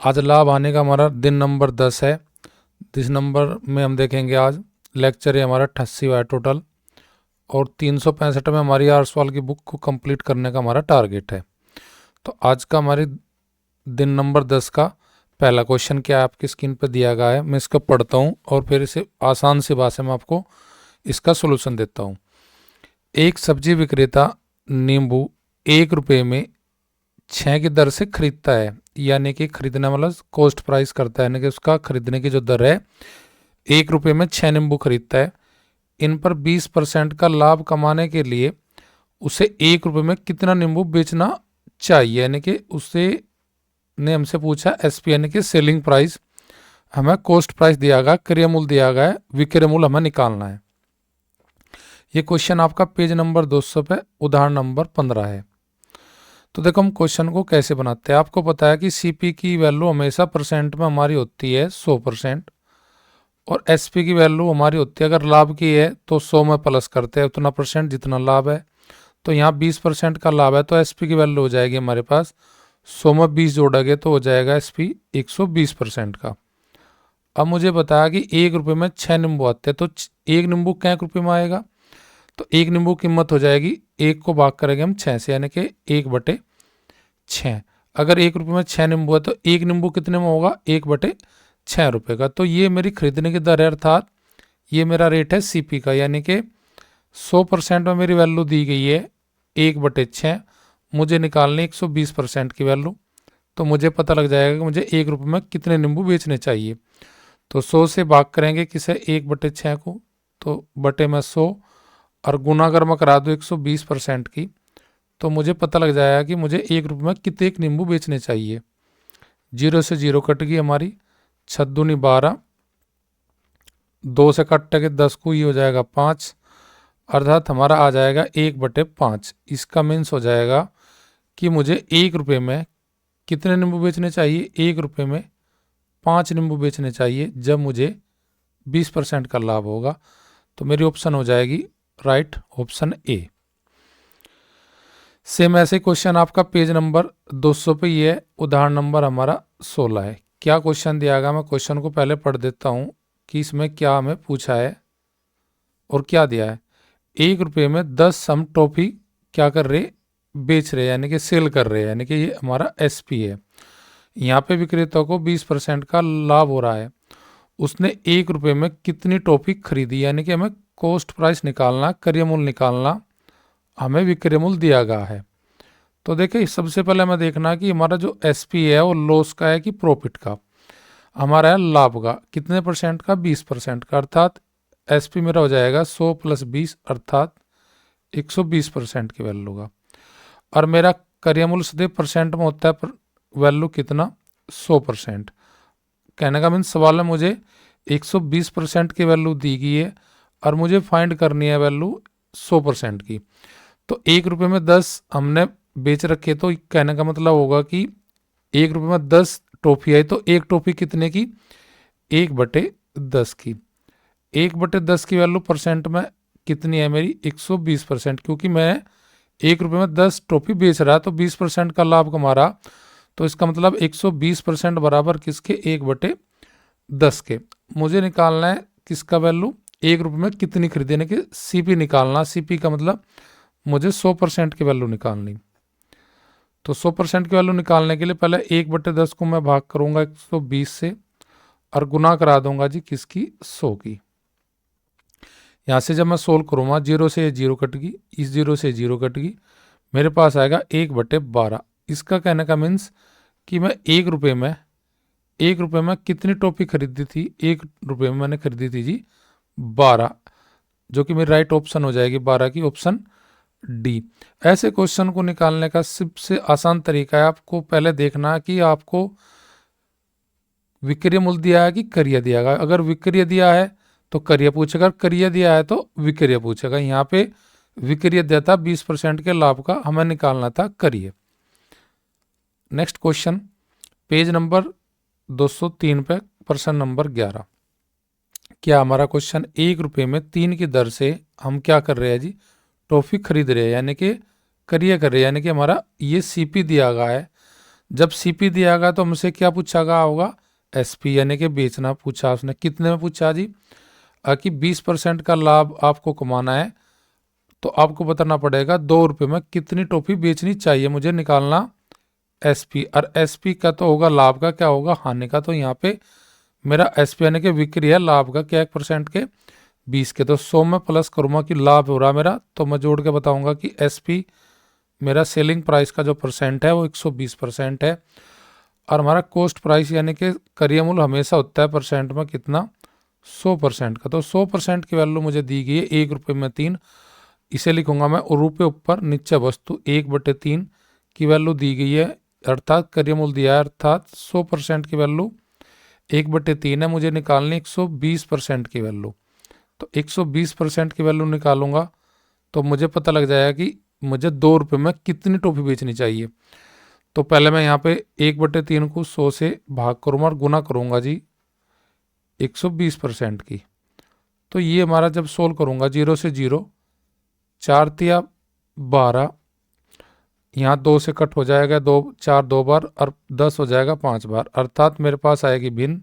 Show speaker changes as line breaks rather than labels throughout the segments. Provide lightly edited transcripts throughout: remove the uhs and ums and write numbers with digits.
आज लाभ आने का हमारा दिन नंबर 10 है। इस नंबर में हम देखेंगे आज लेक्चर है हमारा 88वां है टोटल, और 365 में हमारी 8 सवाल की बुक को कंप्लीट करने का हमारा टारगेट है। तो आज का हमारे दिन नंबर 10 का पहला क्वेश्चन क्या है, आपकी स्क्रीन पर दिया गया है। मैं इसको पढ़ता हूँ और फिर इसे आसान सी भाषा में आपको इसका सोल्यूशन देता हूँ। एक सब्जी विक्रेता नींबू 1 रुपये में 6 की दर से खरीदता है, यानी कि खरीदना मतलब कॉस्ट प्राइस करता है, यानी कि उसका खरीदने की जो दर है 1 रुपये में 6 नींबू खरीदता है। इन पर 20% का लाभ कमाने के लिए उसे 1 रुपये में कितना नींबू बेचना चाहिए, यानी कि उससे ने हमसे पूछा एसपी यानी कि सेलिंग प्राइस, हमें कॉस्ट प्राइस दिया गया, क्रय मूल्य दिया गया है, विक्रय मूल्य हमें निकालना है। ये क्वेश्चन आपका पेज नंबर 200 पे उदाहरण नंबर 15 है। तो देखो हम क्वेश्चन को कैसे बनाते हैं। आपको पता है कि सीपी की वैल्यू हमेशा परसेंट में हमारी होती है 100%, और एसपी की वैल्यू हमारी होती है, अगर लाभ की है तो 100 में प्लस करते हैं उतना परसेंट जितना लाभ है। तो यहाँ 20% का लाभ है, तो एसपी की वैल्यू हो जाएगी हमारे पास 100 में 20 जोड़ेंगे तो हो जाएगा एसपी 120% का। अब मुझे बताया कि 1 रुपये में 6 नींबू आते हैं, तो 1 नींबू क्या रुपये में आएगा, तो 1 नींबू कीमत हो जाएगी 1 को भाग करेंगे हम 6 से, यानी कि 1/6। अगर 1 रुपये में 6 नींबू है तो 1 नींबू कितने में होगा, 1/6 रुपये का। तो ये मेरी खरीदने की दर है, अर्थात ये मेरा रेट है सीपी का, यानी कि 100% में मेरी वैल्यू दी गई है 1/6, मुझे निकालनी 120% की वैल्यू। तो मुझे पता लग जाएगा कि मुझे 1 रुपये में कितने नींबू बेचने चाहिए। तो 100 से भाग करेंगे किसे, 1/6 को, तो बटे में 100 और गुना अगर मैं करा दूँ 120% की, तो मुझे पता लग जाएगा कि मुझे 1 रुपये में कितने नींबू बेचने चाहिए। 0 से 0 कट गई हमारी, 6 दूनी 12, 2 से कट के 10 को ये हो जाएगा 5, अर्थात हमारा आ जाएगा 1/5। इसका मीन्स हो जाएगा कि मुझे 1 रुपये में कितने नींबू बेचने चाहिए, 1 रुपये में 5 नींबू बेचने चाहिए जब मुझे 20% का लाभ होगा। तो मेरी ऑप्शन हो जाएगी राइट, ऑप्शन ए। सेम ऐसे क्वेश्चन आपका पेज नंबर 200 पे ये है, उदाहरण नंबर हमारा 16 है। क्या क्वेश्चन दिया गया, मैं क्वेश्चन को पहले पढ़ देता हूँ कि इसमें क्या हमें पूछा है और क्या दिया है। 1 रुपये में 10 सम टॉफी क्या कर रहे, बेच रहे, यानी कि सेल कर रहे हैं, यानी कि ये हमारा एसपी है। यहाँ पे विक्रेता को 20% का लाभ हो रहा है। उसने 1 रुपये में कितनी टॉफी खरीदी, यानी कि हमें कॉस्ट प्राइस निकालना, क्रय मूल्य निकालना, हमें विक्रय मूल्य दिया गया है। तो देखिए सबसे पहले हमें देखना कि हमारा जो एसपी है वो लॉस का है कि प्रॉफिट का। हमारा है लाभ का, कितने परसेंट का, 20% का, अर्थात एसपी मेरा हो जाएगा 100 + 20 अर्थात 120% की वैल्यू का। और मेरा क्रय मूल्य सदैव परसेंट में होता है, पर वैल्यू कितना, 100%। कहने का मीन सवाल में मुझे 120% की वैल्यू दी गई है और मुझे फाइंड करनी है वैल्यू 100% की। तो 1 रुपये में 10 हमने बेच रखे, तो कहने का मतलब होगा कि 1 रुपये में 10 टॉफी आई, तो एक टॉफी कितने की, 1/10 की। 1/10 की वैल्यू परसेंट में कितनी है मेरी, 120%, क्योंकि मैं 1 रुपये में 10 टॉफी बेच रहा, तो 20% का लाभ कमा रहा, तो इसका मतलब 120% बराबर किसके, 1/10 के। मुझे निकालना है किसका वैल्यू, 1 रुपये में कितनी खरीदने की, सीपी निकालना। सीपी का मतलब मुझे 100% की वैल्यू निकालनी। तो 100% की वैल्यू निकालने के लिए पहले 1/10 को मैं भाग करूंगा 120 से और गुना करा दूंगा जी किसकी, 100 की। यहाँ से जब मैं सोल्व करूँगा 0 से 0 कट गई, इस 0 से 0 कट गई, मेरे पास आएगा 1/12। इसका कहने का मीन्स कि मैं 1 रुपये में कितनी टॉफी खरीदी थी, 1 रुपये में मैंने खरीदी थी जी 12, जो कि मेरी राइट ऑप्शन हो जाएगी 12 की, ऑप्शन डी। ऐसे क्वेश्चन को निकालने का सबसे आसान तरीका है, आपको पहले देखना कि आपको विक्रय मूल्य दिया है कि क्रय दिया गया। अगर विक्रय दिया है तो क्रय पूछेगा, क्रय दिया है तो विक्रय पूछेगा। यहाँ पे विक्रय दिया था 20% के लाभ का, हमें निकालना था क्रय। नेक्स्ट क्वेश्चन पेज नंबर 203 पे प्रश्न नंबर 11। क्या हमारा क्वेश्चन 1 रुपये में 3 की दर से हम क्या कर रहे हैं जी, टॉफी खरीद रहे हैं, यानी कि क्रय कर रहे हैं, यानी कि हमारा ये सीपी दिया गया है। जब सीपी दिया गया तो हमसे क्या पूछा गया होगा, एसपी यानी कि बेचना पूछा उसने। कितने में पूछा जी, कि 20% का लाभ आपको कमाना है तो आपको बताना पड़ेगा 2 रुपये में कितनी टॉफी बेचनी चाहिए, मुझे निकालना एसपी। और एसपी का तो होगा लाभ का, क्या होगा हानि का। तो यहाँ पे मेरा एसपी यानी कि बिक्री है, लाभ का क्या 1% के 20 के, तो 100 में प्लस करूँगा कि लाभ हो रहा मेरा, तो मैं जोड़ के बताऊंगा कि एसपी मेरा सेलिंग प्राइस का जो परसेंट है वो 120% है। और हमारा कॉस्ट प्राइस यानी कि क्रय मूल्य हमेशा होता है परसेंट में कितना, 100% का। तो 100% की वैल्यू मुझे दी गई है 1 रुपये में 3, इसे लिखूंगा मैं रुपये ऊपर नीचे वस्तु 1/3 की वैल्यू दी गई है, अर्थात क्रय मूल्य दिया है, अर्थात 100% की वैल्यू 1/3 है, मुझे निकालनी 120% की वैल्यू। तो 120% की वैल्यू निकालूंगा तो मुझे पता लग जाएगा कि मुझे 2 रुपये में कितनी टॉफी बेचनी चाहिए। तो पहले मैं यहाँ पे 1/3 को 100 से भाग करूँगा और गुना करूँगा जी 120% की। तो ये हमारा जब सोल्व करूँगा 0 से 0, 4 तिया 12, यहाँ 2 से कट हो जाएगा, 2 4 2 बार और 10 हो जाएगा 5 बार, अर्थात मेरे पास आएगी भिन्न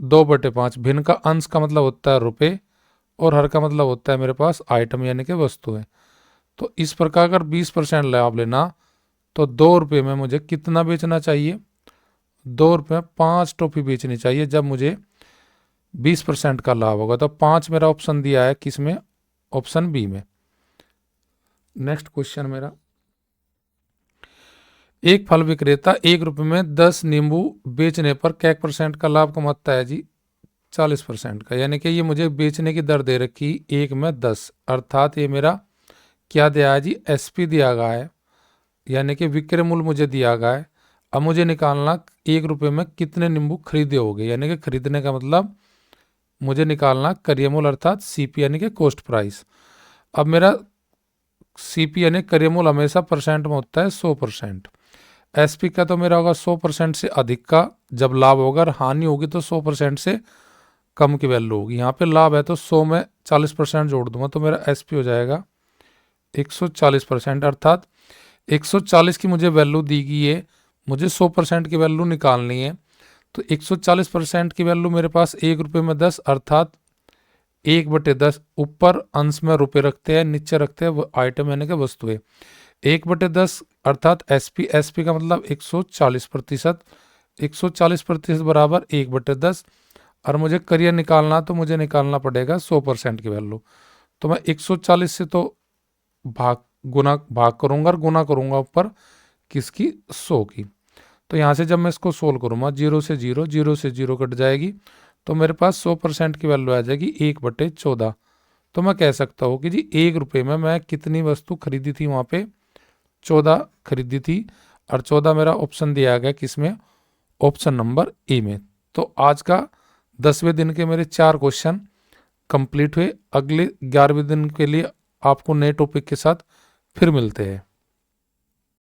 2/5। भिन्न का अंश का मतलब होता है रुपये और हर का मतलब होता है मेरे पास आइटम यानी कि वस्तु है। तो इस प्रकार अगर 20% लाभ लेना तो 2 रुपये में मुझे कितना बेचना चाहिए, 2 रुपये में 5 टॉफी बेचनी चाहिए जब मुझे 20% का लाभ होगा। तो 5 मेरा ऑप्शन दिया है किसमें, ऑप्शन बी में। नेक्स्ट क्वेश्चन मेरा, एक फल विक्रेता 1 रुपये में 10 नींबू बेचने पर क्या % का लाभ कमाता है जी, 40% का। यानी कि ये मुझे बेचने की दर दे रखी 1 में 10, अर्थात ये मेरा क्या दिया है जी, एसपी दिया गया है, यानी कि विक्रय मूल्य मुझे दिया गया है। अब मुझे निकालना 1 रुपये में कितने नींबू खरीदे होंगे, यानी कि खरीदने का मतलब मुझे निकालना क्रय मूल्य अर्थात सीपी यानी कि कॉस्ट प्राइस। अब मेरा सीपी यानी क्रय मूल्य हमेशा परसेंट में होता है 100%, एसपी का तो मेरा होगा 100% से अधिक का जब लाभ होगा, और हानि होगी तो 100% से कम की वैल्यू होगी। यहाँ पे लाभ है तो 100 में 40% जोड़ दूंगा तो मेरा एसपी हो जाएगा 140%, अर्थात 140 की मुझे वैल्यू दी गई है, मुझे 100% की वैल्यू निकालनी है। तो 140% की वैल्यू मेरे पास 1 रुपये में 10, अर्थात 1/10, ऊपर अंश में रुपये रखते हैं, नीचे रखते हैं वो आइटम यानी कि वस्तु है। 1/10 अर्थात एसपी, एसपी का मतलब 140%, 140% बराबर 1/10। और मुझे क्रय निकालना तो मुझे निकालना पड़ेगा 100% की वैल्यू। तो मैं 140 से तो भाग करूंगा और गुना करूंगा ऊपर किसकी, 100 की। तो यहाँ से जब मैं इसको सोल्व करूंगा 0 से 0, 0 से 0 कट जाएगी तो मेरे पास 100% की वैल्यू आ जाएगी 1/14। तो मैं कह सकता हूँ कि जी 1 रुपये में मैं कितनी वस्तु खरीदी थी, वहाँ पे 14 खरीदी थी, और 14 मेरा ऑप्शन दिया गया किसमें, ऑप्शन नंबर ए में। तो आज का 10वें दिन के मेरे 4 क्वेश्चन कंप्लीट हुए। अगले 11वें दिन के लिए आपको नए टॉपिक के साथ फिर मिलते हैं।